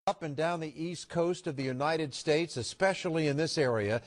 Up and down the east coast of the United States, especially in this area,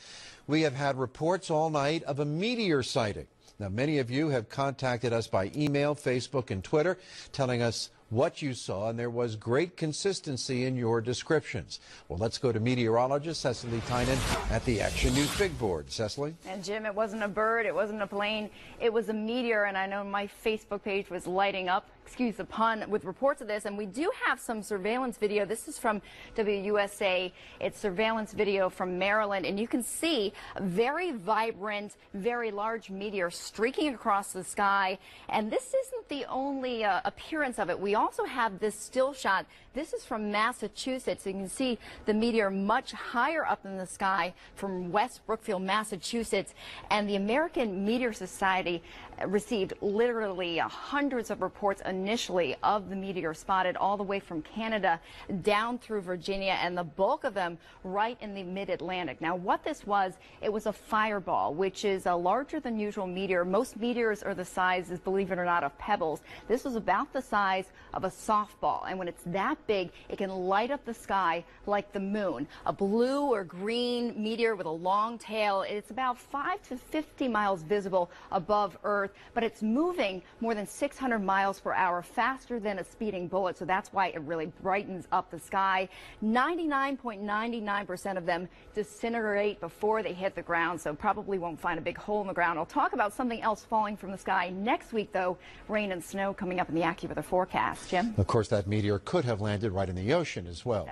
we have had reports all night of a meteor sighting. Now, many of you have contacted us by email, Facebook, and Twitter, telling us what you saw, and there was great consistency in your descriptions. Well, let's go to meteorologist Cecily Tynan at the Action News Big Board. Cecily? And Jim, it wasn't a bird, it wasn't a plane, it was a meteor, and I know my Facebook page was lighting up, excuse the pun, with reports of this, and we do have some surveillance video. This is from WUSA. It's surveillance video from Maryland, and you can see a very vibrant, very large meteor streaking across the sky, and this isn't the only appearance of it. We also have this still shot. This is from Massachusetts. You can see the meteor much higher up in the sky from West Brookfield, Massachusetts. And the American Meteor Society received literally hundreds of reports initially of the meteor spotted all the way from Canada down through Virginia, and the bulk of them right in the mid-Atlantic. Now, what this was, it was a fireball, which is a larger than usual meteor. Most meteors are the size, believe it or not, of pebbles. This was about the size of a softball, and when it's that big, it can light up the sky like the moon. A blue or green meteor with a long tail. It's about 5 to 50 miles visible above Earth, but it's moving more than 600 miles per hour, faster than a speeding bullet, so that's why it really brightens up the sky. 99.99% of them disintegrate before they hit the ground, so probably won't find a big hole in the ground. I'll talk about something else falling from the sky next week, though. Rain and snow coming up in the AccuWeather forecast. Jim? Of course, that meteor could have landed right in the ocean as well.